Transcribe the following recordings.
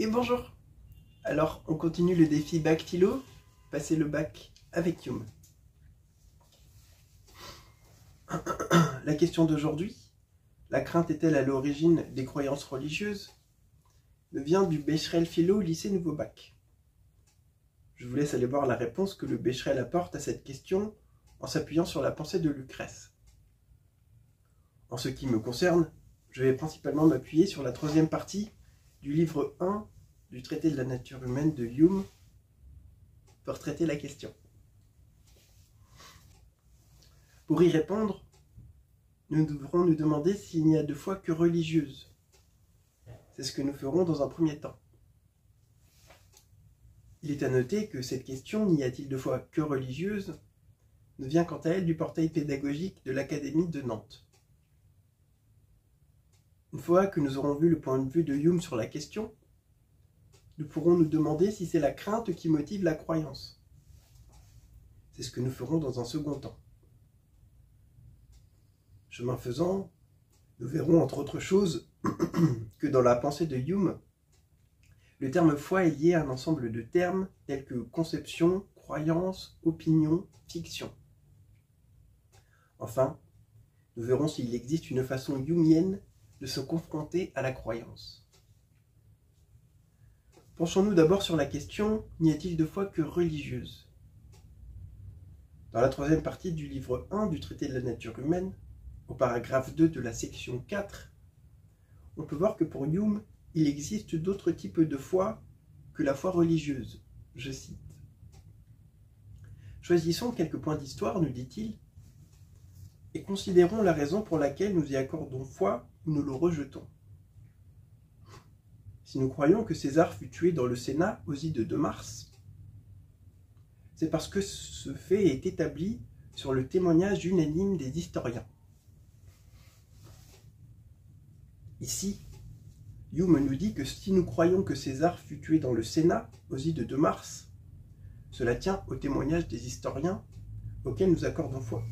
Et bonjour. Alors, on continue le défi bac philo, passer le bac avec Hume. La question d'aujourd'hui, la crainte est-elle à l'origine des croyances religieuses, me vient du Becherel Philo lycée Nouveau Bac. Je vous laisse aller voir la réponse que le Becherel apporte à cette question en s'appuyant sur la pensée de Lucrèce. En ce qui me concerne, je vais principalement m'appuyer sur la troisième partie du livre 1 du traité de la nature humaine de Hume pour traiter la question. Pour y répondre, nous devrons nous demander s'il n'y a de foi que religieuse. C'est ce que nous ferons dans un premier temps. Il est à noter que cette question, n'y a-t-il de foi que religieuse, ne vient quant à elle du portail pédagogique de l'Académie de Nantes. Une fois que nous aurons vu le point de vue de Hume sur la question, nous pourrons nous demander si c'est la crainte qui motive la croyance. C'est ce que nous ferons dans un second temps. Chemin faisant, nous verrons entre autres choses que dans la pensée de Hume, le terme foi est lié à un ensemble de termes tels que conception, croyance, opinion, fiction. Enfin, nous verrons s'il existe une façon humienne de se confronter à la croyance. Penchons-nous d'abord sur la question, n'y a-t-il de foi que religieuse? Dans la troisième partie du livre 1 du traité de la nature humaine, au paragraphe 2 de la section 4, on peut voir que pour Hume, il existe d'autres types de foi que la foi religieuse. Je cite. Choisissons quelques points d'histoire, nous dit-il, et considérons la raison pour laquelle nous y accordons foi ou nous le rejetons. Si nous croyons que César fut tué dans le Sénat aux ides de mars, c'est parce que ce fait est établi sur le témoignage unanime des historiens. Ici, Hume nous dit que si nous croyons que César fut tué dans le Sénat aux ides de mars, cela tient au témoignage des historiens auxquels nous accordons foi.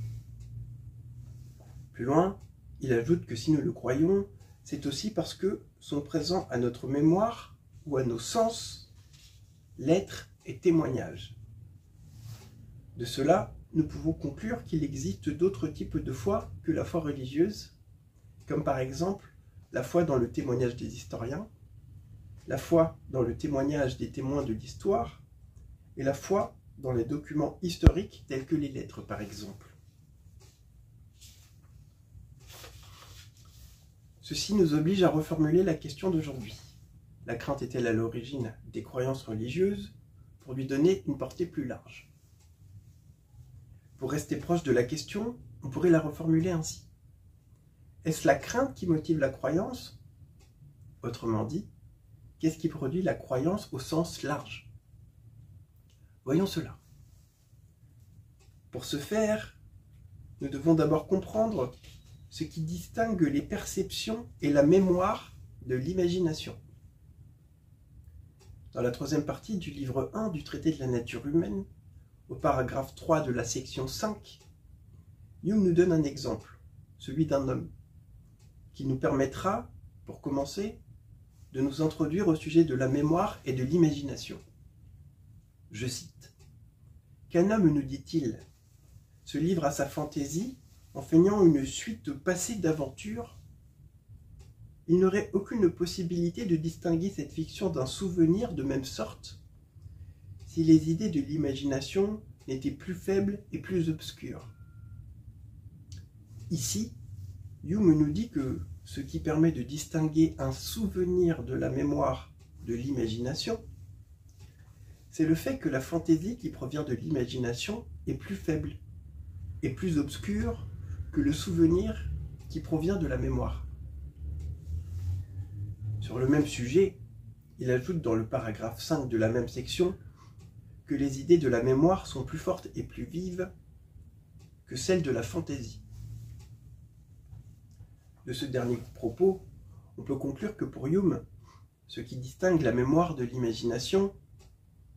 Plus loin, il ajoute que si nous le croyons, c'est aussi parce que sont présents à notre mémoire ou à nos sens l'être et témoignage. De cela, nous pouvons conclure qu'il existe d'autres types de foi que la foi religieuse, comme par exemple la foi dans le témoignage des historiens, la foi dans le témoignage des témoins de l'histoire, et la foi dans les documents historiques tels que les lettres par exemple. Ceci nous oblige à reformuler la question d'aujourd'hui. La crainte est-elle à l'origine des croyances religieuses, pour lui donner une portée plus large? Pour rester proche de la question, on pourrait la reformuler ainsi. Est-ce la crainte qui motive la croyance? Autrement dit, qu'est-ce qui produit la croyance au sens large? Voyons cela. Pour ce faire, nous devons d'abord comprendre ce qui distingue les perceptions et la mémoire de l'imagination. Dans la troisième partie du livre 1 du traité de la nature humaine, au paragraphe 3 de la section 5, Hume nous donne un exemple, celui d'un homme, qui nous permettra, pour commencer, de nous introduire au sujet de la mémoire et de l'imagination. Je cite. « Qu'un homme, nous dit-il, se livre à sa fantaisie en feignant une suite passée d'aventures, il n'aurait aucune possibilité de distinguer cette fiction d'un souvenir de même sorte si les idées de l'imagination n'étaient plus faibles et plus obscures. » Ici, Hume nous dit que ce qui permet de distinguer un souvenir de la mémoire de l'imagination, c'est le fait que la fantaisie qui provient de l'imagination est plus faible et plus obscure que le souvenir qui provient de la mémoire. Sur le même sujet, il ajoute dans le paragraphe 5 de la même section que les idées de la mémoire sont plus fortes et plus vives que celles de la fantaisie. De ce dernier propos, on peut conclure que pour Hume, ce qui distingue la mémoire de l'imagination,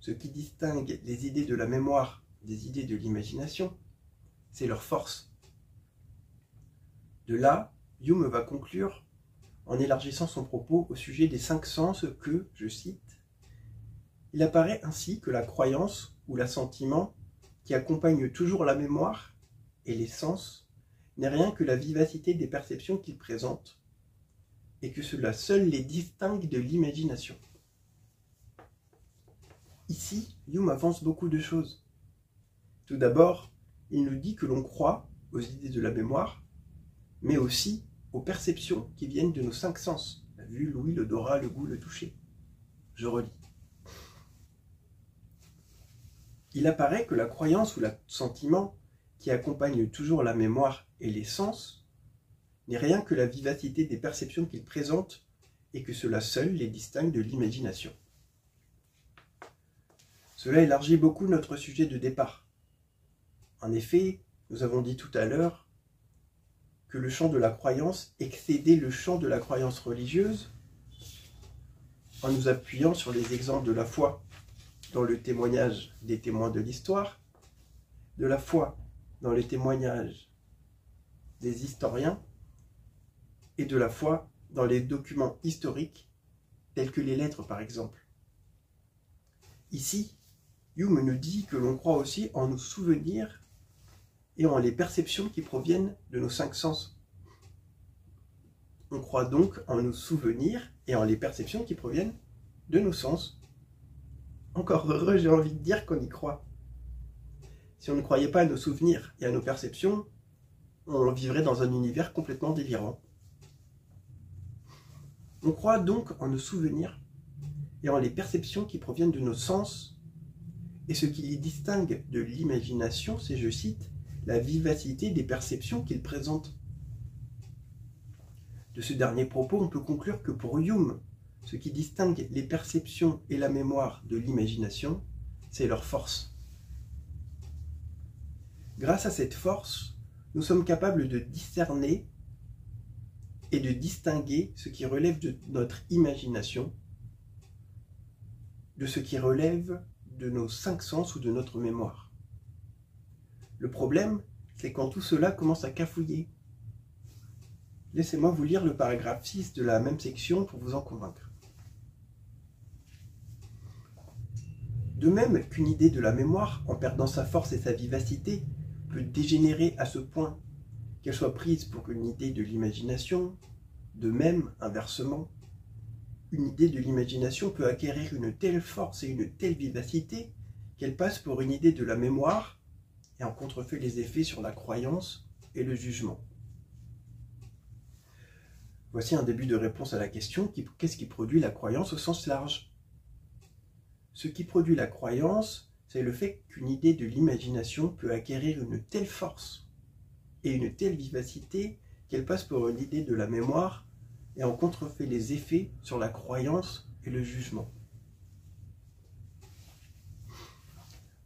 ce qui distingue les idées de la mémoire des idées de l'imagination, c'est leur force. De là, Hume va conclure en élargissant son propos au sujet des 5 sens que, je cite, « Il apparaît ainsi que la croyance ou l'assentiment qui accompagne toujours la mémoire et les sens n'est rien que la vivacité des perceptions qu'ils présentent et que cela seul les distingue de l'imagination. » Ici, Hume avance beaucoup de choses. Tout d'abord, il nous dit que l'on croit aux idées de la mémoire, mais aussi aux perceptions qui viennent de nos 5 sens, la vue, l'ouïe, l'odorat, le goût, le toucher. Je relis. Il apparaît que la croyance ou l'assentiment qui accompagne toujours la mémoire et les sens n'est rien que la vivacité des perceptions qu'ils présentent et que cela seul les distingue de l'imagination. Cela élargit beaucoup notre sujet de départ. En effet, nous avons dit tout à l'heure que le champ de la croyance excédait le champ de la croyance religieuse en nous appuyant sur les exemples de la foi dans le témoignage des témoins de l'histoire, de la foi dans les témoignages des historiens et de la foi dans les documents historiques tels que les lettres par exemple. Ici, Hume nous dit que l'on croit aussi en nos souvenirs et en les perceptions qui proviennent de nos 5 sens. On croit donc en nos souvenirs et en les perceptions qui proviennent de nos sens. Encore heureux, j'ai envie de dire qu'on y croit. Si on ne croyait pas à nos souvenirs et à nos perceptions, on vivrait dans un univers complètement délirant. On croit donc en nos souvenirs et en les perceptions qui proviennent de nos sens. Et ce qui les distingue de l'imagination, c'est, je cite, la vivacité des perceptions qu'ils présentent. De ce dernier propos, on peut conclure que pour Hume, ce qui distingue les perceptions et la mémoire de l'imagination, c'est leur force. Grâce à cette force, nous sommes capables de discerner et de distinguer ce qui relève de notre imagination, de ce qui relève de nos 5 sens ou de notre mémoire. Le problème, c'est quand tout cela commence à cafouiller. Laissez-moi vous lire le paragraphe 6 de la même section pour vous en convaincre. De même qu'une idée de la mémoire, en perdant sa force et sa vivacité, peut dégénérer à ce point qu'elle soit prise pour une idée de l'imagination, de même, inversement, une idée de l'imagination peut acquérir une telle force et une telle vivacité qu'elle passe pour une idée de la mémoire et en contrefait les effets sur la croyance et le jugement. Voici un début de réponse à la question « Qu'est-ce qui produit la croyance au sens large ?» Ce qui produit la croyance, c'est le fait qu'une idée de l'imagination peut acquérir une telle force et une telle vivacité qu'elle passe pour une idée de la mémoire et en contrefait les effets sur la croyance et le jugement.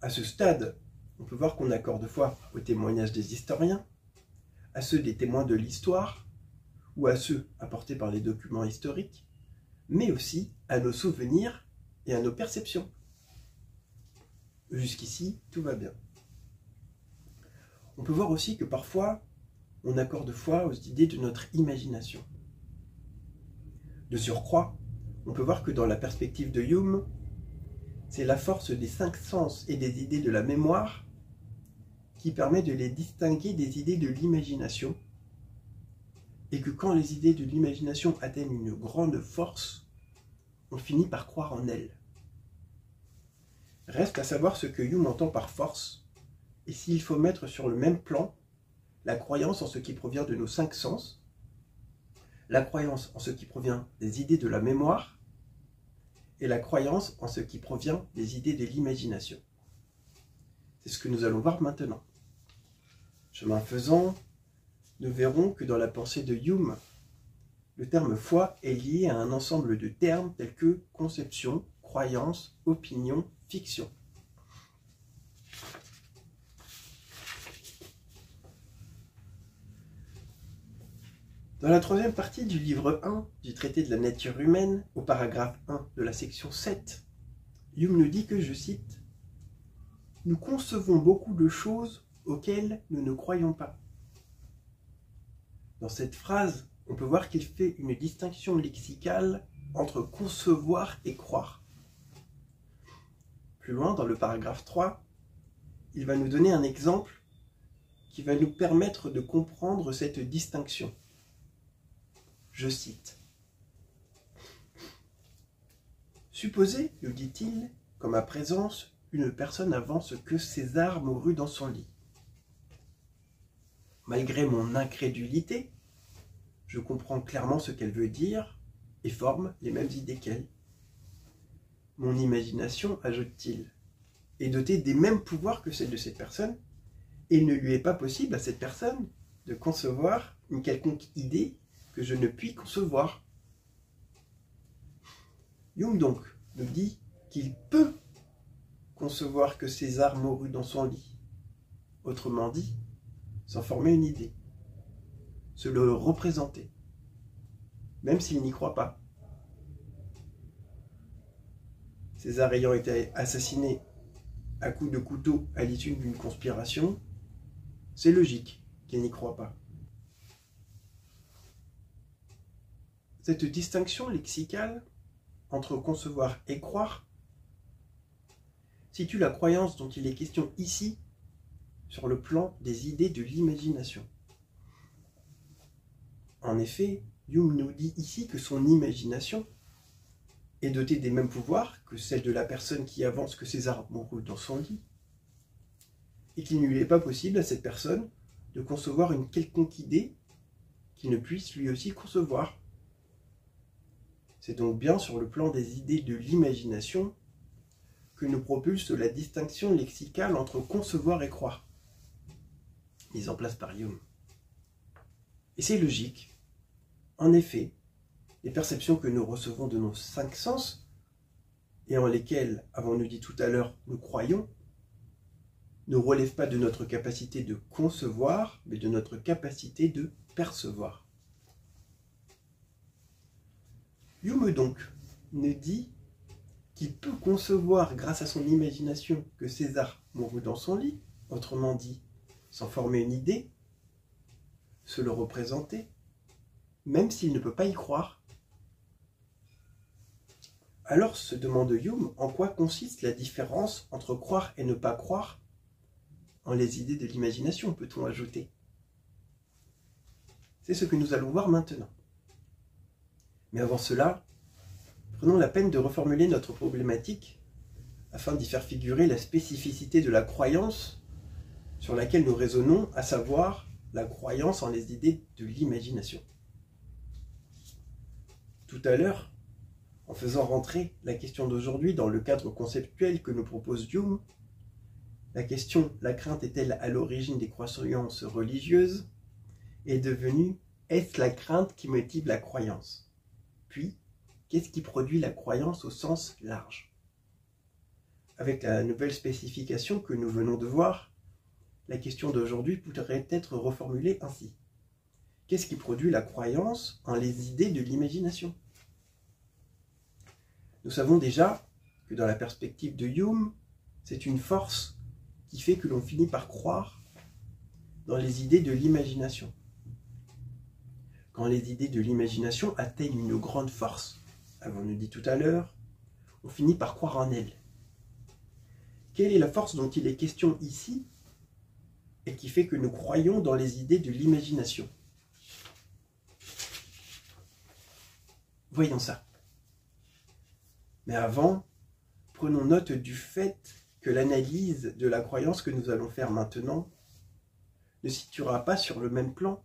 À ce stade, on peut voir qu'on accorde foi aux témoignages des historiens, à ceux des témoins de l'histoire, ou à ceux apportés par les documents historiques, mais aussi à nos souvenirs et à nos perceptions. Jusqu'ici, tout va bien. On peut voir aussi que parfois, on accorde foi aux idées de notre imagination. De surcroît, on peut voir que dans la perspective de Hume, c'est la force des 5 sens et des idées de la mémoire qui permet de les distinguer des idées de l'imagination, et que quand les idées de l'imagination atteignent une grande force, on finit par croire en elles. Reste à savoir ce que Hume entend par force, et s'il faut mettre sur le même plan la croyance en ce qui provient de nos 5 sens, la croyance en ce qui provient des idées de la mémoire, et la croyance en ce qui provient des idées de l'imagination. C'est ce que nous allons voir maintenant. Chemin faisant, nous verrons que dans la pensée de Hume, le terme foi est lié à un ensemble de termes tels que conception, croyance, opinion, fiction. Dans la 3e partie du livre 1 du traité de la nature humaine, au paragraphe 1 de la section 7, Hume nous dit que, je cite, « Nous concevons beaucoup de choses auxquelles nous ne croyons pas. » Dans cette phrase, on peut voir qu'il fait une distinction lexicale entre concevoir et croire. Plus loin, dans le paragraphe 3, il va nous donner un exemple qui va nous permettre de comprendre cette distinction. Je cite. « Supposez, nous dit-il, qu'en ma présence, une personne avance que César mourut dans son lit. Malgré mon incrédulité, je comprends clairement ce qu'elle veut dire et forme les mêmes idées qu'elle. Mon imagination, ajoute-t-il, est dotée des mêmes pouvoirs que celle de cette personne, et il ne lui est pas possible à cette personne de concevoir une quelconque idée que je ne puis concevoir. » Jung donc nous dit qu'il peut concevoir que César mourut dans son lit, autrement dit, s'en former une idée, se le représenter, même s'il n'y croit pas. César ayant été assassiné à coups de couteau à l'issue d'une conspiration, c'est logique qu'il n'y croit pas. Cette distinction lexicale entre concevoir et croire situe la croyance dont il est question ici sur le plan des idées de l'imagination. En effet, Jung nous dit ici que son imagination est dotée des mêmes pouvoirs que celle de la personne qui avance que César mourut dans son lit, et qu'il ne lui est pas possible à cette personne de concevoir une quelconque idée qu'il ne puisse lui aussi concevoir. C'est donc bien sur le plan des idées de l'imagination que nous propulse la distinction lexicale entre concevoir et croire, mise en place par Jung. Et c'est logique. En effet, les perceptions que nous recevons de nos 5 sens, et en lesquelles, avons-nous dit tout à l'heure, nous croyons, ne relèvent pas de notre capacité de concevoir, mais de notre capacité de percevoir. Jung donc nous dit qu'il peut concevoir grâce à son imagination que César mourut dans son lit, autrement dit, s'en former une idée, se le représenter, même s'il ne peut pas y croire. Alors se demande Jung en quoi consiste la différence entre croire et ne pas croire en les idées de l'imagination, peut-on ajouter. C'est ce que nous allons voir maintenant. Mais avant cela, prenons la peine de reformuler notre problématique afin d'y faire figurer la spécificité de la croyance sur laquelle nous raisonnons, à savoir la croyance en les idées de l'imagination. Tout à l'heure, en faisant rentrer la question d'aujourd'hui dans le cadre conceptuel que nous propose Jung, la question « La crainte est-elle à l'origine des croyances religieuses ?» est devenue « Est-ce la crainte qui motive la croyance ?» Puis, qu'est-ce qui produit la croyance au sens large? Avec la nouvelle spécification que nous venons de voir, la question d'aujourd'hui pourrait être reformulée ainsi. Qu'est-ce qui produit la croyance en les idées de l'imagination? Nous savons déjà que dans la perspective de Jung, c'est une force qui fait que l'on finit par croire dans les idées de l'imagination. Quand les idées de l'imagination atteignent une grande force, avons-nous dit tout à l'heure, on finit par croire en elles. Quelle est la force dont il est question ici et qui fait que nous croyons dans les idées de l'imagination? Voyons ça. Mais avant, prenons note du fait que l'analyse de la croyance que nous allons faire maintenant ne situera pas sur le même plan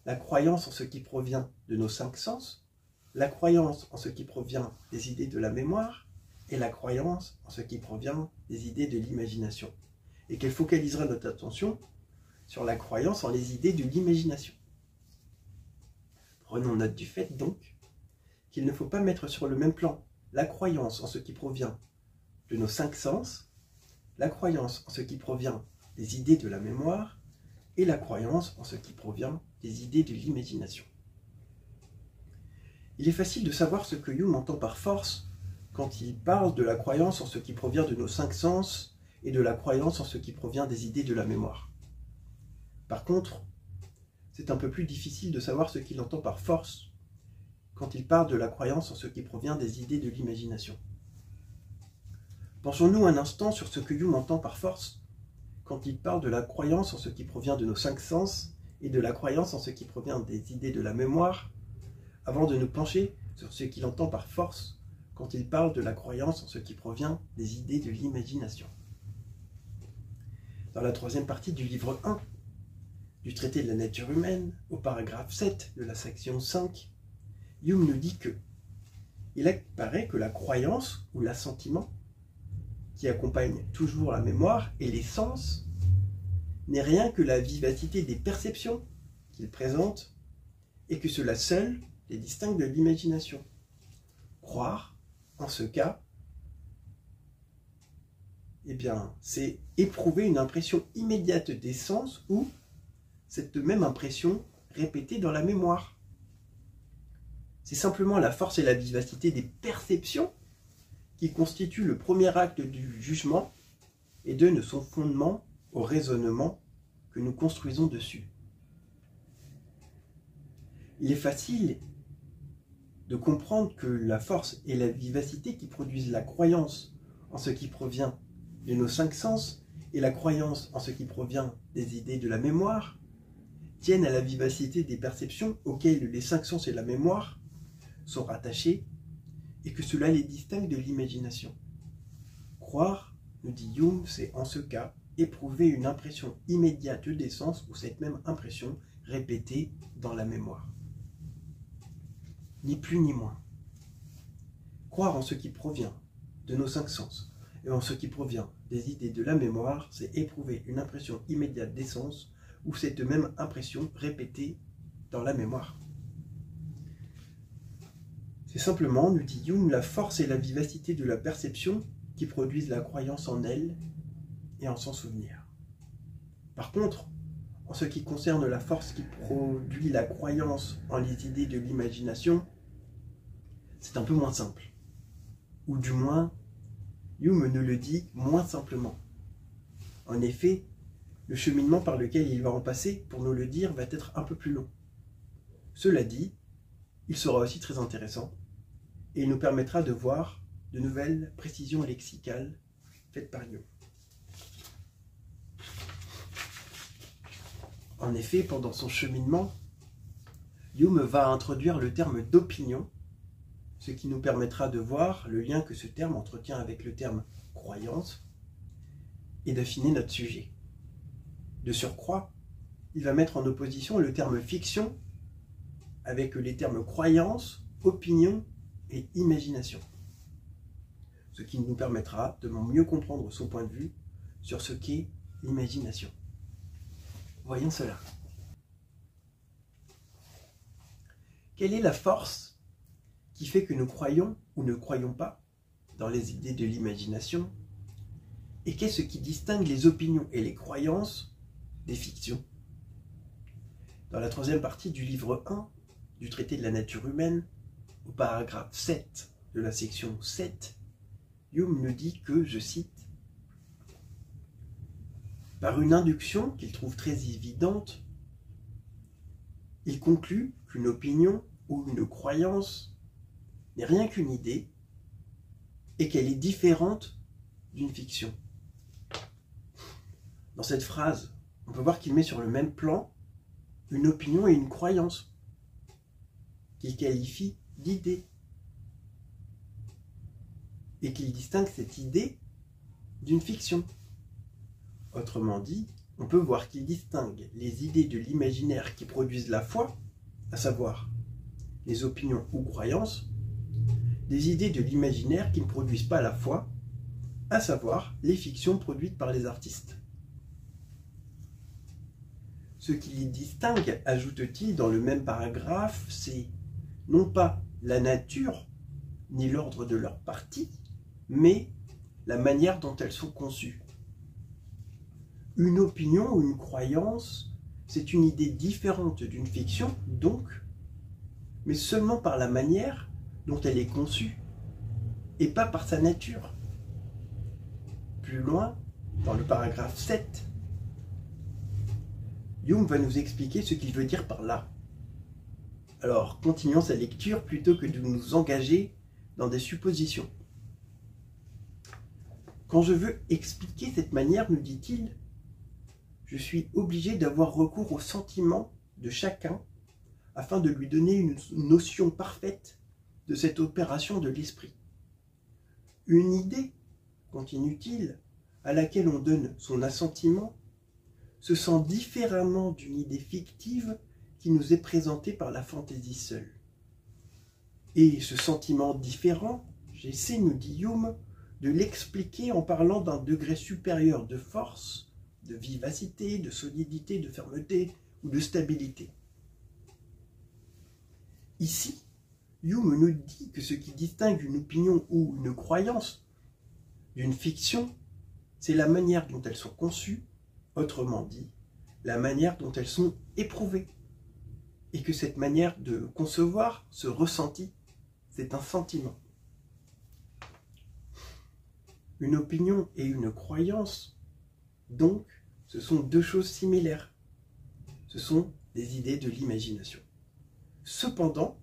la croyance en ce qui provient de nos 5 sens, la croyance en ce qui provient des idées de la mémoire et la croyance en ce qui provient des idées de l'imagination, et qu'elle focalisera notre attention sur la croyance en les idées de l'imagination. Prenons note du fait donc qu'il ne faut pas mettre sur le même plan la croyance en ce qui provient de nos 5 sens, la croyance en ce qui provient des idées de la mémoire et la croyance en ce qui provient des idées de l'imagination. Il est facile de savoir ce que Jung entend par force quand il parle de la croyance en ce qui provient de nos 5 sens et de la croyance en ce qui provient des idées de la mémoire. Par contre, c'est un peu plus difficile de savoir ce qu'il entend par force quand il parle de la croyance en ce qui provient des idées de l'imagination. Pensons-nous un instant sur ce que Hume entend par force quand il parle de la croyance en ce qui provient de nos 5 sens et de la croyance en ce qui provient des idées de la mémoire, avant de nous pencher sur ce qu'il entend par force quand il parle de la croyance en ce qui provient des idées de l'imagination. Dans la 3e partie du livre 1 du traité de la nature humaine, au paragraphe 7 de la section 5, Hume nous dit que il apparaît que la croyance ou l'assentiment qui accompagne toujours la mémoire et les sens n'est rien que la vivacité des perceptions qu'il présente et que cela seul les distingue de l'imagination. Croire, en ce cas, eh bien, c'est éprouver une impression immédiate des sens ou cette même impression répétée dans la mémoire. C'est simplement la force et la vivacité des perceptions qui constituent le premier acte du jugement et donne son fondement au raisonnement que nous construisons dessus. Il est facile de comprendre que la force et la vivacité qui produisent la croyance en ce qui provient de nos 5 sens et la croyance en ce qui provient des idées de la mémoire tiennent à la vivacité des perceptions auxquelles les 5 sens et la mémoire sont rattachés et que cela les distingue de l'imagination. Croire, nous dit Hume, c'est en ce cas éprouver une impression immédiate des sens ou cette même impression répétée dans la mémoire. Ni plus ni moins. Croire en ce qui provient de nos 5 sens et en ce qui provient des idées de la mémoire, c'est éprouver une impression immédiate des sens ou cette même impression répétée dans la mémoire. C'est simplement, nous dit Hume, la force et la vivacité de la perception qui produisent la croyance en elle et en son souvenir. Par contre, en ce qui concerne la force qui produit la croyance en les idées de l'imagination, c'est un peu moins simple. Ou du moins, Hume nous le dit moins simplement. En effet, le cheminement par lequel il va en passer, pour nous le dire, va être un peu plus long. Cela dit, il sera aussi très intéressant et il nous permettra de voir de nouvelles précisions lexicales faites par Hume. En effet, pendant son cheminement, Hume va introduire le terme d'opinion, ce qui nous permettra de voir le lien que ce terme entretient avec le terme croyance et d'affiner notre sujet. De surcroît, il va mettre en opposition le terme fiction avec les termes croyance, opinion et imagination, ce qui nous permettra de mieux comprendre son point de vue sur ce qu'est l'imagination. Voyons cela. Quelle est la force qui fait que nous croyons ou ne croyons pas dans les idées de l'imagination? Et qu'est-ce qui distingue les opinions et les croyances des fictions? Dans la 3e partie du livre 1 du traité de la nature humaine, au paragraphe 7 de la section 7, Hume nous dit que, je cite, « Par une induction qu'il trouve très évidente, il conclut qu'une opinion ou une croyance n'est rien qu'une idée et qu'elle est différente d'une fiction. » Dans cette phrase, on peut voir qu'il met sur le même plan une opinion et une croyance, qu'il qualifie d'idée, et qu'il distingue cette idée d'une fiction. Autrement dit, on peut voir qu'il distingue les idées de l'imaginaire qui produisent la foi, à savoir les opinions ou croyances, des idées de l'imaginaire qui ne produisent pas la foi, à savoir les fictions produites par les artistes. Ce qui les distingue, ajoute-t-il dans le même paragraphe, c'est non pas la nature ni l'ordre de leurs parties, mais la manière dont elles sont conçues. Une opinion ou une croyance, c'est une idée différente d'une fiction, donc, mais seulement par la manière dont elle est conçue, et pas par sa nature. Plus loin, dans le paragraphe 7, Hume va nous expliquer ce qu'il veut dire par là. Alors, continuons sa lecture plutôt que de nous engager dans des suppositions. Quand je veux expliquer cette manière, nous dit-il, je suis obligé d'avoir recours aux sentiments de chacun afin de lui donner une notion parfaite de cette opération de l'esprit. Une idée, continue-t-il, à laquelle on donne son assentiment, se sent différemment d'une idée fictive qui nous est présentée par la fantaisie seule. Et ce sentiment différent, j'essaie, nous dit Hume, de l'expliquer en parlant d'un degré supérieur de force, de vivacité, de solidité, de fermeté ou de stabilité. Ici, Hume nous dit que ce qui distingue une opinion ou une croyance d'une fiction, c'est la manière dont elles sont conçues, autrement dit, la manière dont elles sont éprouvées. Et que cette manière de concevoir, ce ressenti, c'est un sentiment. Une opinion et une croyance, donc, ce sont deux choses similaires. Ce sont des idées de l'imagination. Cependant,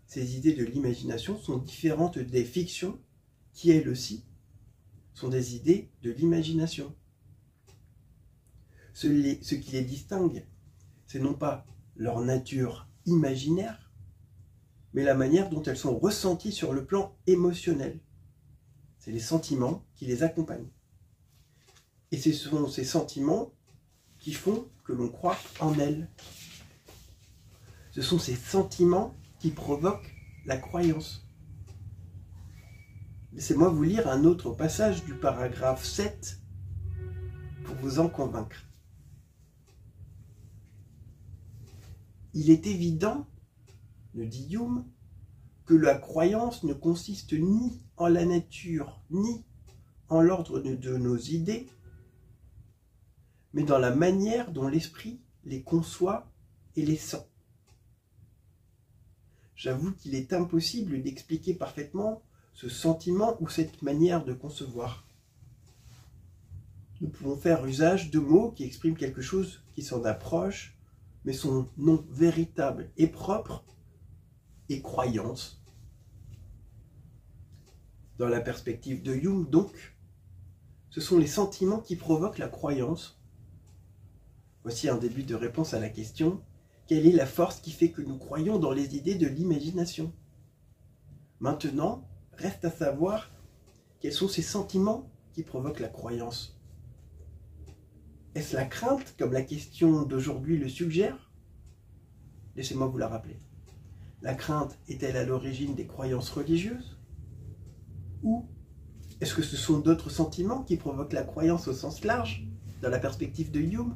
ces idées de l'imagination sont différentes des fictions qui, elles aussi, sont des idées de l'imagination. Ce qui les distingue, c'est non pas leur nature imaginaire, mais la manière dont elles sont ressenties sur le plan émotionnel. C'est les sentiments qui les accompagnent. Et ce sont ces sentiments qui font que l'on croit en elles. Ce sont ces sentiments qui provoquent la croyance. Laissez-moi vous lire un autre passage du paragraphe 7 pour vous en convaincre. Il est évident, nous dit Hume, que la croyance ne consiste ni en la nature, ni en l'ordre de nos idées, mais dans la manière dont l'esprit les conçoit et les sent. J'avoue qu'il est impossible d'expliquer parfaitement ce sentiment ou cette manière de concevoir. Nous pouvons faire usage de mots qui expriment quelque chose qui s'en approche, mais son nom véritable et propre est croyance. Dans la perspective de Hume, donc, ce sont les sentiments qui provoquent la croyance. Voici un début de réponse à la question: quelle est la force qui fait que nous croyons dans les idées de l'imagination? Maintenant, reste à savoir quels sont ces sentiments qui provoquent la croyance. Est-ce la crainte, comme la question d'aujourd'hui le suggère? Laissez-moi vous la rappeler. La crainte est-elle à l'origine des croyances religieuses? Ou est-ce que ce sont d'autres sentiments qui provoquent la croyance au sens large, dans la perspective de Hume?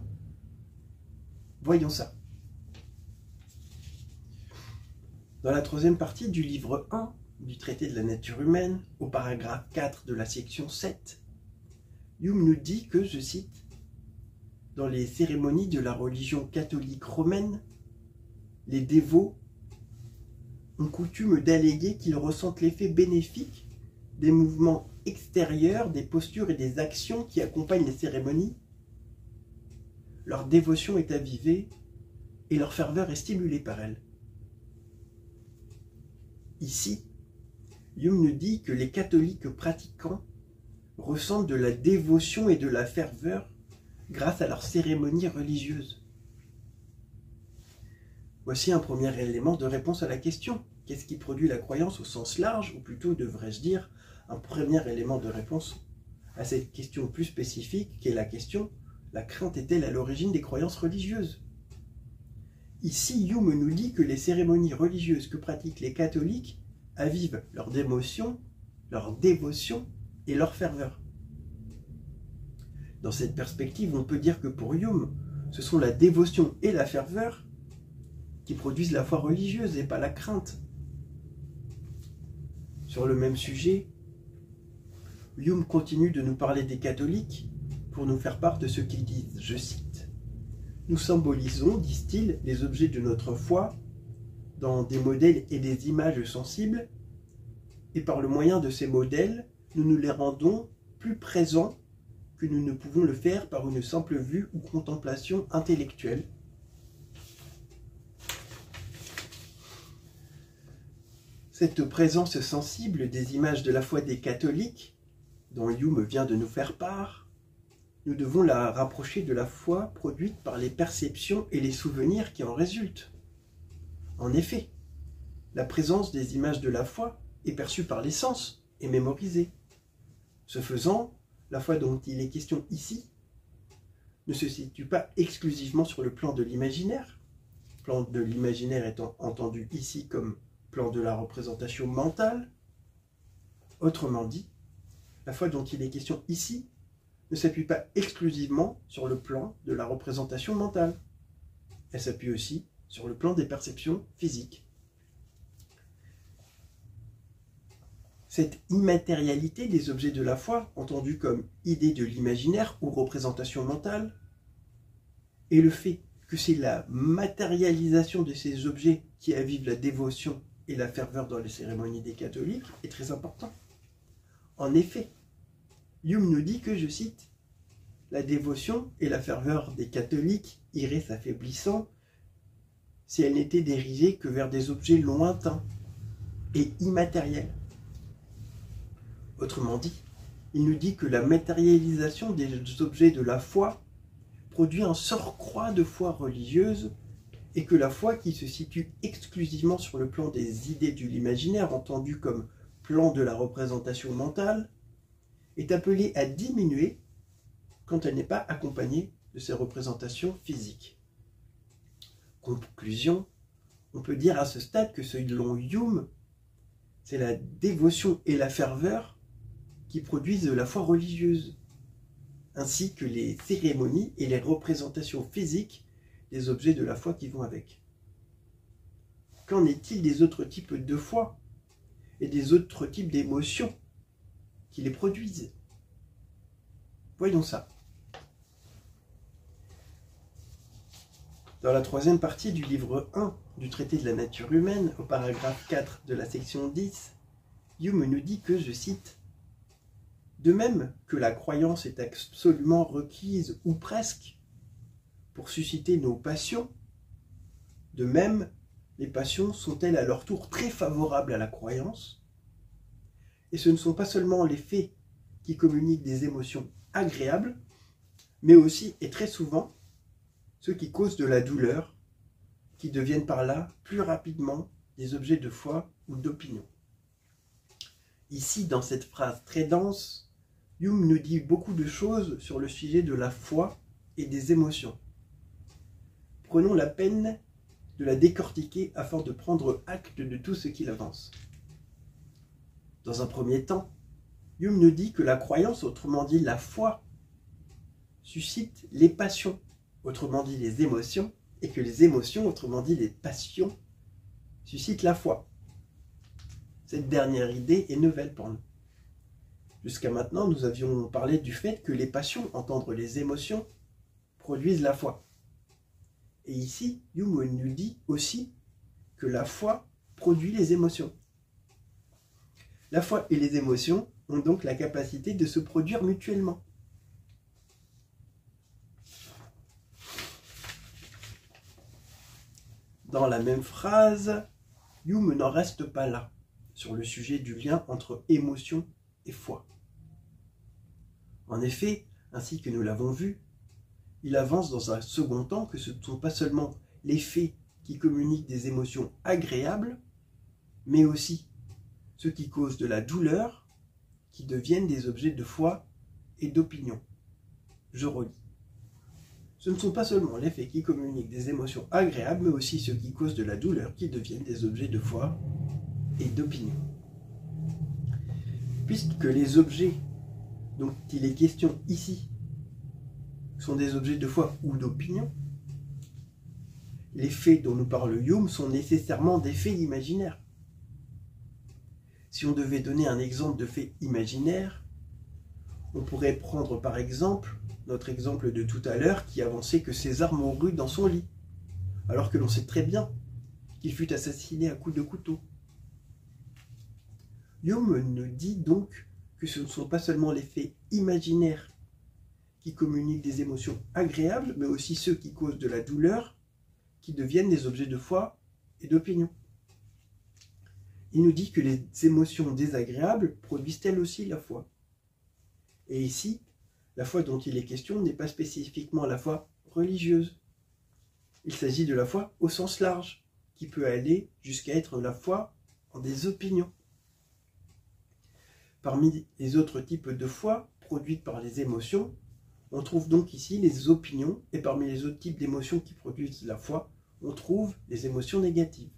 Voyons ça. Dans la troisième partie du livre 1 du traité de la nature humaine, au paragraphe 4 de la section 7, Hume nous dit que, je cite, « Dans les cérémonies de la religion catholique romaine, les dévots ont coutume d'alléguer qu'ils ressentent l'effet bénéfique des mouvements extérieurs, des postures et des actions qui accompagnent les cérémonies. Leur dévotion est avivée et leur ferveur est stimulée par elle. » Ici, Hume nous dit que les catholiques pratiquants ressentent de la dévotion et de la ferveur grâce à leurs cérémonies religieuses. Voici un premier élément de réponse à la question. Qu'est-ce qui produit la croyance au sens large, ou plutôt devrais-je dire un premier élément de réponse à cette question plus spécifique qu'est la question: la crainte est-elle à l'origine des croyances religieuses? Ici, Hume nous dit que les cérémonies religieuses que pratiquent les catholiques avivent leur dévotion et leur ferveur. Dans cette perspective, on peut dire que pour Hume, ce sont la dévotion et la ferveur qui produisent la foi religieuse et pas la crainte. Sur le même sujet, Hume continue de nous parler des catholiques pour nous faire part de ce qu'ils disent. Je cite: « Nous symbolisons, disent-ils, les objets de notre foi dans des modèles et des images sensibles, et par le moyen de ces modèles, nous nous les rendons plus présents que nous ne pouvons le faire par une simple vue ou contemplation intellectuelle. Cette présence sensible des images de la foi des catholiques, dont Hume vient de nous faire part, nous devons la rapprocher de la foi produite par les perceptions et les souvenirs qui en résultent. En effet, la présence des images de la foi est perçue par les sens et mémorisée. Ce faisant, la foi dont il est question ici ne se situe pas exclusivement sur le plan de l'imaginaire, plan de l'imaginaire étant entendu ici comme plan de la représentation mentale. Autrement dit, la foi dont il est question ici ne s'appuie pas exclusivement sur le plan de la représentation mentale. Elle s'appuie aussi sur le plan des perceptions physiques. Cette immatérialité des objets de la foi, entendue comme idée de l'imaginaire ou représentation mentale, et le fait que c'est la matérialisation de ces objets qui avive la dévotion et la ferveur dans les cérémonies des catholiques est très important. En effet, Hume nous dit que, je cite, « La dévotion et la ferveur des catholiques iraient s'affaiblissant si elles n'étaient dirigées que vers des objets lointains et immatériels. » Autrement dit, il nous dit que la matérialisation des objets de la foi produit un surcroît de foi religieuse et que la foi qui se situe exclusivement sur le plan des idées de l'imaginaire, entendu comme plan de la représentation mentale, est appelée à diminuer quand elle n'est pas accompagnée de ces représentations physiques. Conclusion, on peut dire à ce stade que selon Hume, c'est la dévotion et la ferveur qui produisent la foi religieuse, ainsi que les cérémonies et les représentations physiques des objets de la foi qui vont avec. Qu'en est-il des autres types de foi et des autres types d'émotions qui les produisent? Voyons ça. Dans la troisième partie du livre 1 du traité de la nature humaine, au paragraphe 4 de la section 10, Hume nous dit que, je cite, « De même que la croyance est absolument requise, ou presque, pour susciter nos passions, de même, les passions sont-elles à leur tour très favorables à la croyance, et ce ne sont pas seulement les faits qui communiquent des émotions agréables, mais aussi, et très souvent, ceux qui causent de la douleur, qui deviennent par là plus rapidement des objets de foi ou d'opinion. » Ici, dans cette phrase très dense, Hume nous dit beaucoup de choses sur le sujet de la foi et des émotions. Prenons la peine de la décortiquer afin de prendre acte de tout ce qu'il avance. Dans un premier temps, Hume nous dit que la croyance, autrement dit la foi, suscite les passions, autrement dit les émotions, et que les émotions, autrement dit les passions, suscitent la foi. Cette dernière idée est nouvelle pour nous. Jusqu'à maintenant, nous avions parlé du fait que les passions, entendre les émotions, produisent la foi. Et ici, Hume nous dit aussi que la foi produit les émotions. La foi et les émotions ont donc la capacité de se produire mutuellement. Dans la même phrase, Hume n'en reste pas là, sur le sujet du lien entre émotion et foi. En effet, ainsi que nous l'avons vu, il avance dans un second temps que ce ne sont pas seulement les faits qui communiquent des émotions agréables, mais aussi ceux qui causent de la douleur, qui deviennent des objets de foi et d'opinion. Je relis. Ce ne sont pas seulement les faits qui communiquent des émotions agréables, mais aussi ceux qui causent de la douleur, qui deviennent des objets de foi et d'opinion. Puisque les objets dont il est question ici sont des objets de foi ou d'opinion, les faits dont nous parle Hume sont nécessairement des faits imaginaires. Si on devait donner un exemple de fait imaginaire, on pourrait prendre par exemple notre exemple de tout à l'heure qui avançait que César mourut dans son lit, alors que l'on sait très bien qu'il fut assassiné à coups de couteau. Hume nous dit donc que ce ne sont pas seulement les faits imaginaires qui communiquent des émotions agréables, mais aussi ceux qui causent de la douleur, qui deviennent des objets de foi et d'opinion. il nous dit que les émotions désagréables produisent elles aussi la foi. Et ici, la foi dont il est question n'est pas spécifiquement la foi religieuse. Il s'agit de la foi au sens large, qui peut aller jusqu'à être la foi en des opinions. Parmi les autres types de foi produites par les émotions, on trouve donc ici les opinions, et parmi les autres types d'émotions qui produisent la foi, on trouve les émotions négatives.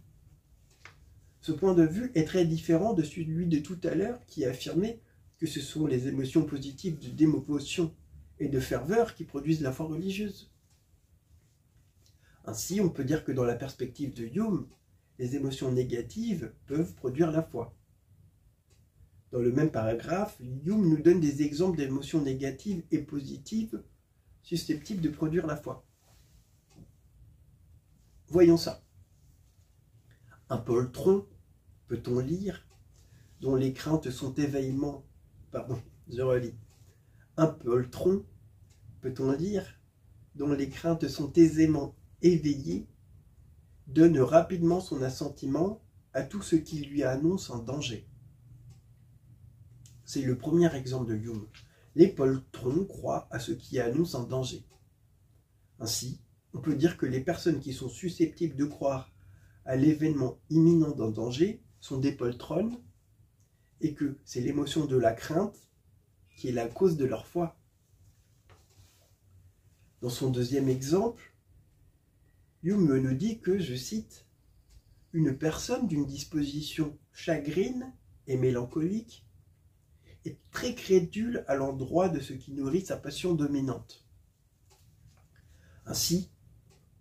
Ce point de vue est très différent de celui de tout à l'heure qui affirmait que ce sont les émotions positives de dévotion et de ferveur qui produisent la foi religieuse. Ainsi, on peut dire que dans la perspective de Hume, les émotions négatives peuvent produire la foi. Dans le même paragraphe, Hume nous donne des exemples d'émotions négatives et positives susceptibles de produire la foi. Voyons ça. Un poltron, peut-on lire, dont les craintes sont éveillement... Pardon, je relis. Un poltron, peut-on lire, dont les craintes sont aisément éveillées, donne rapidement son assentiment à tout ce qui lui annonce un danger. C'est le premier exemple de Hume. Les poltrons croient à ce qui annonce un danger. Ainsi, on peut dire que les personnes qui sont susceptibles de croire à l'événement imminent d'un danger sont des poltronnes et que c'est l'émotion de la crainte qui est la cause de leur foi. Dans son deuxième exemple, Hume nous dit que, je cite, « Une personne d'une disposition chagrine et mélancolique est très crédule à l'endroit de ce qui nourrit sa passion dominante. » Ainsi,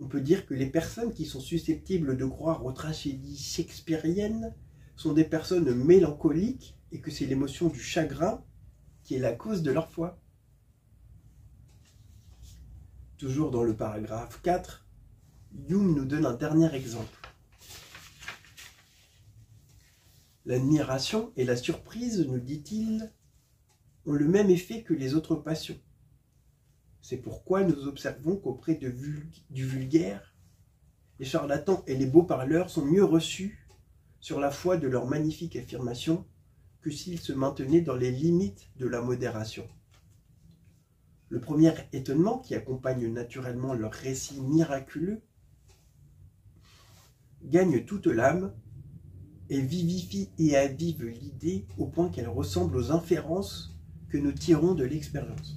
on peut dire que les personnes qui sont susceptibles de croire aux tragédies shakespeariennes sont des personnes mélancoliques et que c'est l'émotion du chagrin qui est la cause de leur foi. Toujours dans le paragraphe 4, Hume nous donne un dernier exemple. L'admiration et la surprise, nous dit-il, ont le même effet que les autres passions. C'est pourquoi nous observons qu'auprès du vulgaire, les charlatans et les beaux parleurs sont mieux reçus sur la foi de leurs magnifiques affirmations que s'ils se maintenaient dans les limites de la modération. Le premier étonnement qui accompagne naturellement leur récit miraculeux gagne toute l'âme et vivifie et avive l'idée au point qu'elle ressemble aux inférences que nous tirons de l'expérience.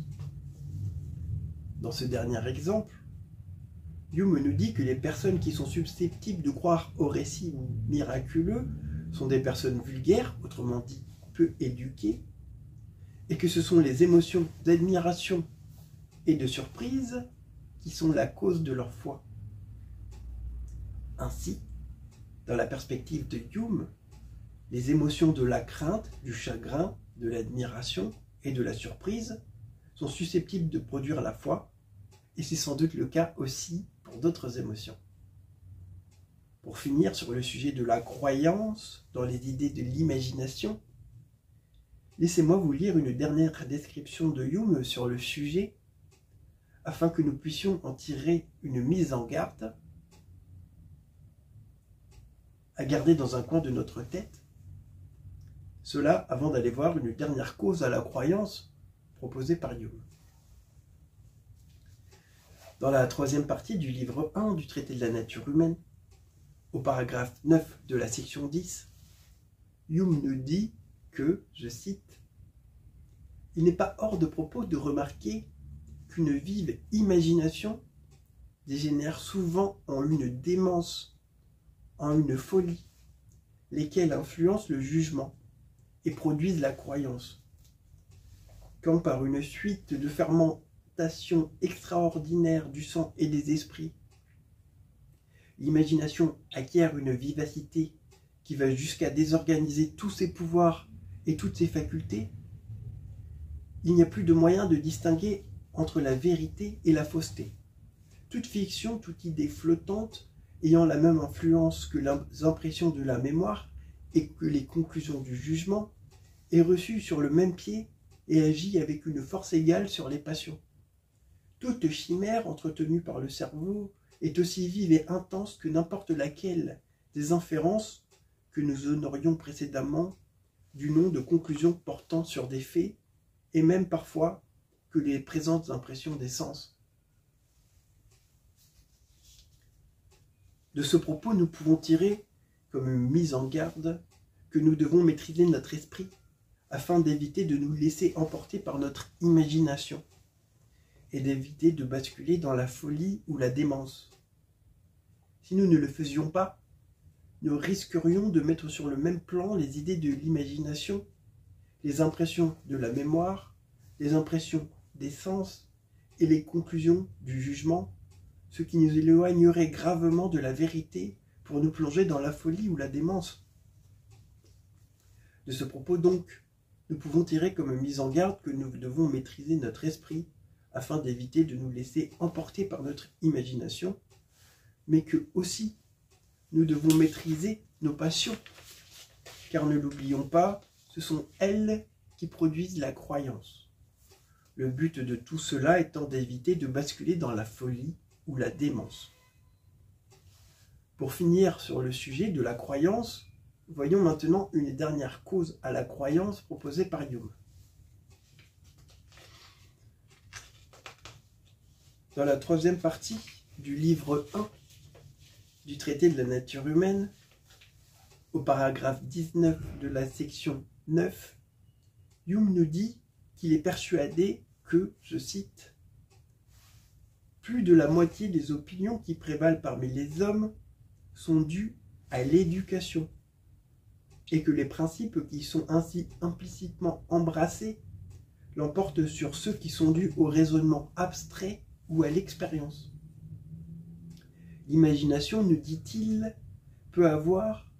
Dans ce dernier exemple, Hume nous dit que les personnes qui sont susceptibles de croire au récit miraculeux sont des personnes vulgaires, autrement dit peu éduquées, et que ce sont les émotions d'admiration et de surprise qui sont la cause de leur foi. Ainsi, dans la perspective de Hume, les émotions de la crainte, du chagrin, de l'admiration et de la surprise sont susceptibles de produire la foi, et c'est sans doute le cas aussi pour d'autres émotions. Pour finir sur le sujet de la croyance dans les idées de l'imagination, laissez-moi vous lire une dernière description de Hume sur le sujet, afin que nous puissions en tirer une mise en garde à garder dans un coin de notre tête, cela avant d'aller voir une dernière cause à la croyance proposée par Hume. Dans la troisième partie du livre 1 du traité de la nature humaine, au paragraphe 9 de la section 10, Hume nous dit que, je cite, « Il n'est pas hors de propos de remarquer qu'une vive imagination dégénère souvent en une démence, en une folie, lesquelles influencent le jugement et produisent la croyance, quand par une suite de fermentations extraordinaires du sang et des esprits, l'imagination acquiert une vivacité qui va jusqu'à désorganiser tous ses pouvoirs et toutes ses facultés, il n'y a plus de moyen de distinguer entre la vérité et la fausseté. Toute fiction, toute idée flottante, ayant la même influence que les impressions de la mémoire et que les conclusions du jugement, est reçue sur le même pied et agit avec une force égale sur les passions. Toute chimère entretenue par le cerveau est aussi vive et intense que n'importe laquelle des inférences que nous honorions précédemment du nom de conclusions portant sur des faits, et même parfois que les présentes impressions des sens. De ce propos, nous pouvons tirer comme une mise en garde que nous devons maîtriser notre esprit afin d'éviter de nous laisser emporter par notre imagination et d'éviter de basculer dans la folie ou la démence. Si nous ne le faisions pas, nous risquerions de mettre sur le même plan les idées de l'imagination, les impressions de la mémoire, les impressions des sens et les conclusions du jugement, ce qui nous éloignerait gravement de la vérité pour nous plonger dans la folie ou la démence. De ce propos donc, nous pouvons tirer comme mise en garde que nous devons maîtriser notre esprit afin d'éviter de nous laisser emporter par notre imagination, mais que aussi nous devons maîtriser nos passions, car ne l'oublions pas, ce sont elles qui produisent la croyance. Le but de tout cela étant d'éviter de basculer dans la folie ou la démence. Pour finir sur le sujet de la croyance, voyons maintenant une dernière cause à la croyance proposée par Hume. Dans la troisième partie du livre 1 du traité de la nature humaine, au paragraphe 19 de la section 9, Hume nous dit qu'il est persuadé que, je cite, « plus de la moitié des opinions qui prévalent parmi les hommes sont dues à l'éducation, et que les principes qui sont ainsi implicitement embrassés l'emportent sur ceux qui sont dus au raisonnement abstrait ou à l'expérience. L'imagination, nous dit-il, peut avoir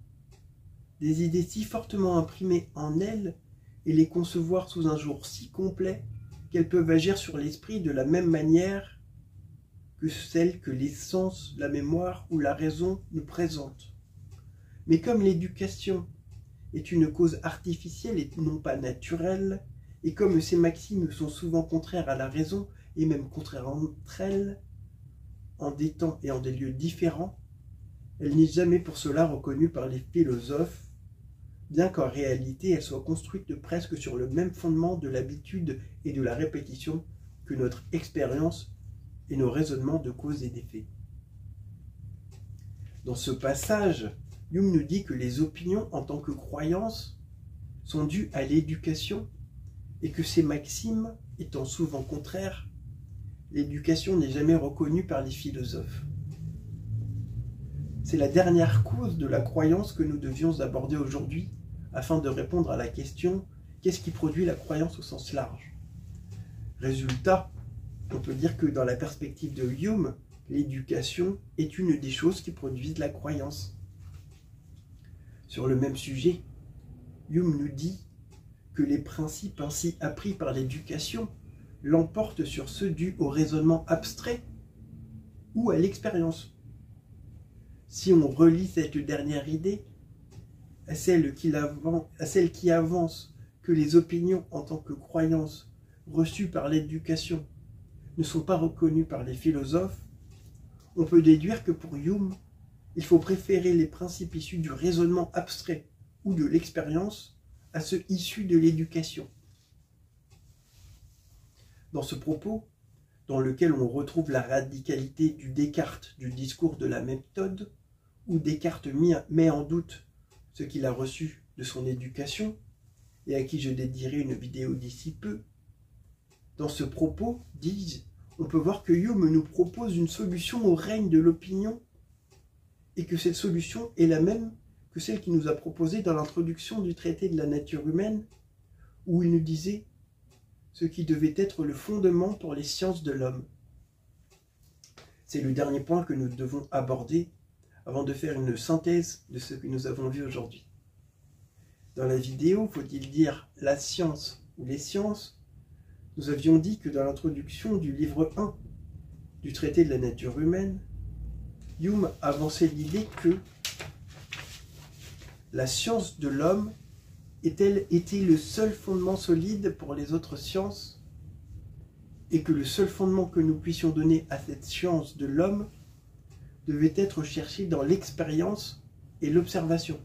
des idées si fortement imprimées en elle et les concevoir sous un jour si complet qu'elles peuvent agir sur l'esprit de la même manière que celles que les sens, la mémoire ou la raison nous présentent. Mais comme l'éducation est une cause artificielle et non pas naturelle, et comme ces maximes sont souvent contraires à la raison et même contraires entre elles, en des temps et en des lieux différents, elle n'est jamais pour cela reconnue par les philosophes, bien qu'en réalité elle soit construite presque sur le même fondement de l'habitude et de la répétition que notre expérience et nos raisonnements de cause et d'effet. Dans ce passage, Hume nous dit que les opinions en tant que croyances sont dues à l'éducation et que ces maximes étant souvent contraires, l'éducation n'est jamais reconnue par les philosophes. C'est la dernière cause de la croyance que nous devions aborder aujourd'hui afin de répondre à la question « Qu'est-ce qui produit la croyance au sens large ?» Résultat, on peut dire que dans la perspective de Hume, l'éducation est une des choses qui produisent la croyance. Sur le même sujet, Hume nous dit que les principes ainsi appris par l'éducation l'emportent sur ceux dus au raisonnement abstrait ou à l'expérience. Si on relie cette dernière idée à celle qui avance que les opinions en tant que croyances reçues par l'éducation ne sont pas reconnues par les philosophes, on peut déduire que pour Hume, il faut préférer les principes issus du raisonnement abstrait ou de l'expérience à ceux issus de l'éducation. Dans ce propos, dans lequel on retrouve la radicalité du Descartes du discours de la méthode, où Descartes met en doute ce qu'il a reçu de son éducation, et à qui je dédierai une vidéo d'ici peu, dans ce propos, dis-je, on peut voir que Hume nous propose une solution au règne de l'opinion, et que cette solution est la même que celle qu'il nous a proposée dans l'introduction du traité de la nature humaine, où il nous disait ce qui devait être le fondement pour les sciences de l'homme. C'est le dernier point que nous devons aborder avant de faire une synthèse de ce que nous avons vu aujourd'hui. Dans la vidéo, faut-il dire la science ou les sciences, nous avions dit que dans l'introduction du livre 1 du traité de la nature humaine, Hume avançait l'idée que la science de l'homme était le seul fondement solide pour les autres sciences et que le seul fondement que nous puissions donner à cette science de l'homme devait être cherché dans l'expérience et l'observation.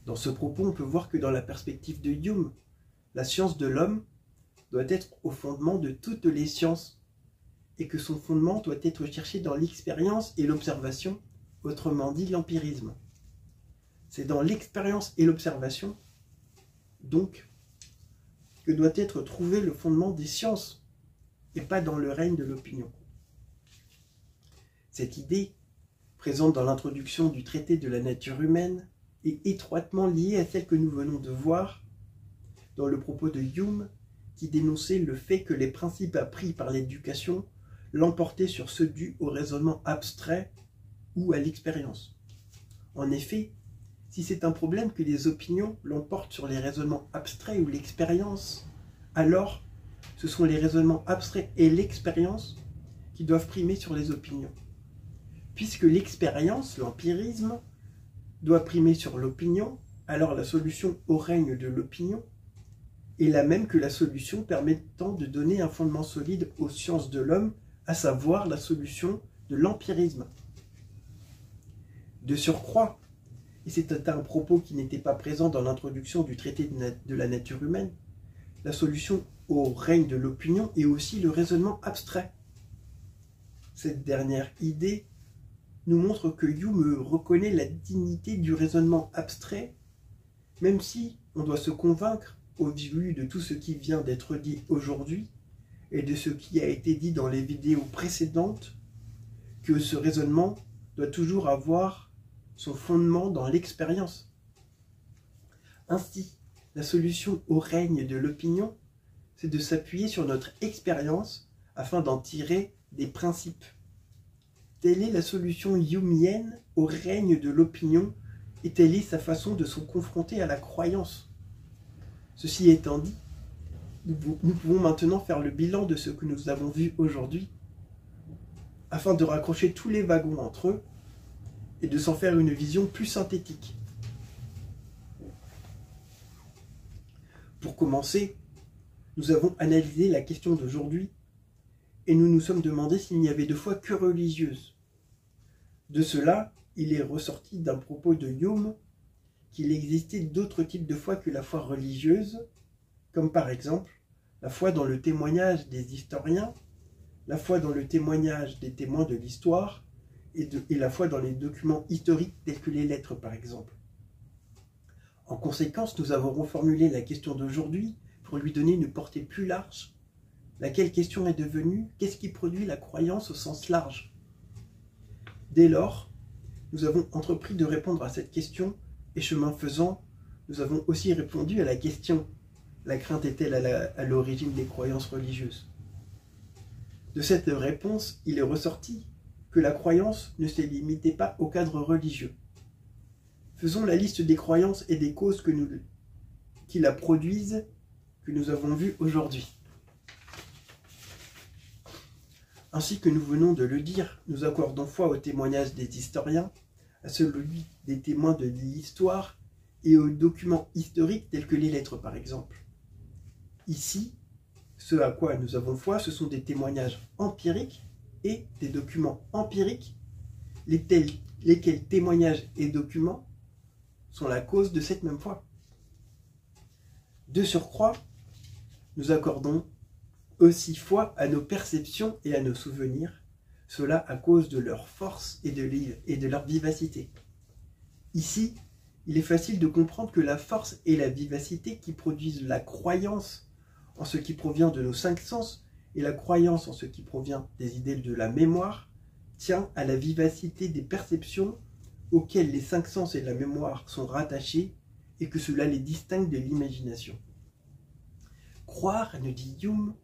Dans ce propos, on peut voir que dans la perspective de Hume, la science de l'homme doit être au fondement de toutes les sciences et que son fondement doit être cherché dans l'expérience et l'observation, autrement dit l'empirisme. C'est dans l'expérience et l'observation, donc, que doit être trouvé le fondement des sciences et pas dans le règne de l'opinion. Cette idée, présente dans l'introduction du traité de la nature humaine, est étroitement liée à celle que nous venons de voir dans le propos de Hume, qui dénonçait le fait que les principes appris par l'éducation l'emportaient sur ceux dus au raisonnement abstrait ou à l'expérience. En effet, si c'est un problème que les opinions l'emportent sur les raisonnements abstraits ou l'expérience, alors ce sont les raisonnements abstraits et l'expérience qui doivent primer sur les opinions. Puisque l'expérience, l'empirisme, doit primer sur l'opinion, alors la solution au règne de l'opinion est la même que la solution permettant de donner un fondement solide aux sciences de l'homme, à savoir la solution de l'empirisme. De surcroît, et c'est un propos qui n'était pas présent dans l'introduction du traité de la nature humaine, la solution au règne de l'opinion est aussi le raisonnement abstrait. Cette dernière idée nous montre que Hume reconnaît la dignité du raisonnement abstrait, même si on doit se convaincre, au vu de tout ce qui vient d'être dit aujourd'hui, et de ce qui a été dit dans les vidéos précédentes, que ce raisonnement doit toujours avoir son fondement dans l'expérience. Ainsi, la solution au règne de l'opinion, c'est de s'appuyer sur notre expérience afin d'en tirer des principes. Telle est la solution humienne au règne de l'opinion et telle est sa façon de se confronter à la croyance. Ceci étant dit, nous pouvons maintenant faire le bilan de ce que nous avons vu aujourd'hui afin de raccrocher tous les wagons entre eux et de s'en faire une vision plus synthétique. Pour commencer, nous avons analysé la question d'aujourd'hui et nous nous sommes demandé s'il n'y avait de foi que religieuse. De cela, il est ressorti d'un propos de Hume qu'il existait d'autres types de foi que la foi religieuse, comme par exemple la foi dans le témoignage des historiens, la foi dans le témoignage des témoins de l'histoire et la foi dans les documents historiques tels que les lettres par exemple. En conséquence, nous avons reformulé la question d'aujourd'hui pour lui donner une portée plus large. Laquelle question est devenue « Qu'est-ce qui produit la croyance au sens large ?» Dès lors, nous avons entrepris de répondre à cette question et chemin faisant, nous avons aussi répondu à la question « La crainte est-elle à l'origine des croyances religieuses ?» De cette réponse, il est ressorti que la croyance ne se limitait pas au cadre religieux. Faisons la liste des croyances et des causes qui la produisent, que nous avons vues aujourd'hui. Ainsi que nous venons de le dire, nous accordons foi au témoignage des historiens, à celui des témoins de l'histoire et aux documents historiques tels que les lettres par exemple. Ici, ce à quoi nous avons foi, ce sont des témoignages empiriques et des documents empiriques, lesquels témoignages et documents sont la cause de cette même foi. De surcroît, nous accordons aussi foi à nos perceptions et à nos souvenirs, cela à cause de leur force et de leur vivacité. Ici, il est facile de comprendre que la force et la vivacité qui produisent la croyance en ce qui provient de nos cinq sens et la croyance en ce qui provient des idées de la mémoire tient à la vivacité des perceptions auxquelles les cinq sens et la mémoire sont rattachés et que cela les distingue de l'imagination. Croire, nous dit Hume,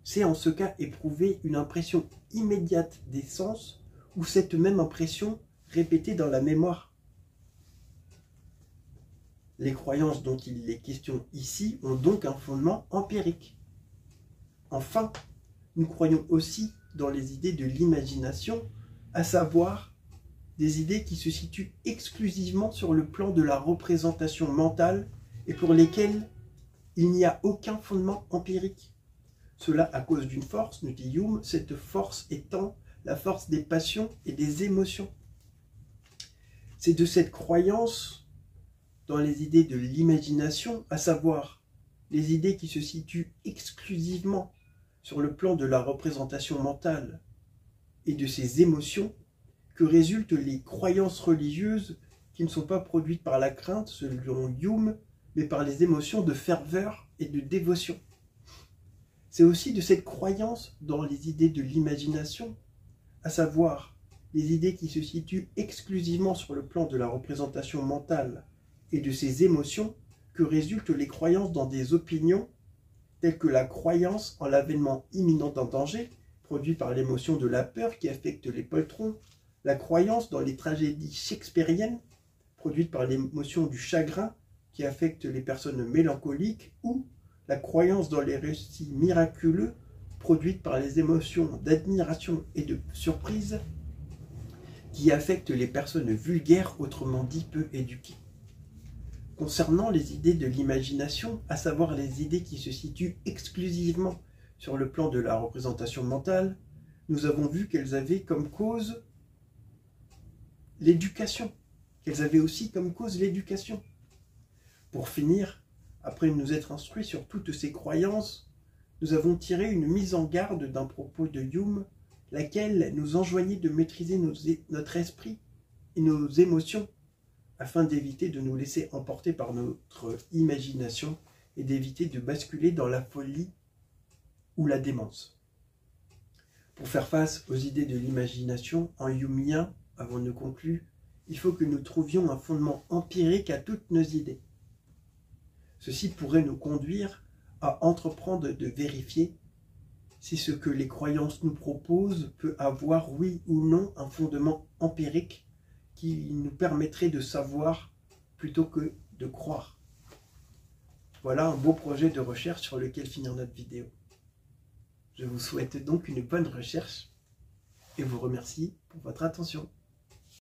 c'est en ce cas éprouver une impression immédiate des sens ou cette même impression répétée dans la mémoire. Les croyances dont il est question ici ont donc un fondement empirique. Enfin, nous croyons aussi dans les idées de l'imagination, à savoir des idées qui se situent exclusivement sur le plan de la représentation mentale et pour lesquelles il n'y a aucun fondement empirique. Cela à cause d'une force, nous dit Hume, cette force étant la force des passions et des émotions. C'est de cette croyance dans les idées de l'imagination, à savoir les idées qui se situent exclusivement sur le plan de la représentation mentale et de ses émotions, que résultent les croyances religieuses qui ne sont pas produites par la crainte, selon Hume, mais par les émotions de ferveur et de dévotion. C'est aussi de cette croyance dans les idées de l'imagination, à savoir les idées qui se situent exclusivement sur le plan de la représentation mentale et de ses émotions, que résultent les croyances dans des opinions telles que la croyance en l'avènement imminent d'un danger, produit par l'émotion de la peur qui affecte les poltrons, la croyance dans les tragédies shakespeariennes, produite par l'émotion du chagrin qui affecte les personnes mélancoliques, ou la croyance dans les récits miraculeux, produite par les émotions d'admiration et de surprise, qui affectent les personnes vulgaires, autrement dit peu éduquées. Concernant les idées de l'imagination, à savoir les idées qui se situent exclusivement sur le plan de la représentation mentale, nous avons vu qu'elles avaient comme cause l'éducation, qu'elles avaient aussi comme cause l'éducation. Pour finir, après nous être instruits sur toutes ces croyances, nous avons tiré une mise en garde d'un propos de Hume, laquelle nous enjoignait de maîtriser notre esprit et nos émotions, afin d'éviter de nous laisser emporter par notre imagination et d'éviter de basculer dans la folie ou la démence. Pour faire face aux idées de l'imagination, en humien, avant de conclure, il faut que nous trouvions un fondement empirique à toutes nos idées. Ceci pourrait nous conduire à entreprendre de vérifier si ce que les croyances nous proposent peut avoir, oui ou non, un fondement empirique qui nous permettrait de savoir plutôt que de croire. Voilà un beau projet de recherche sur lequel finir notre vidéo. Je vous souhaite donc une bonne recherche et vous remercie pour votre attention.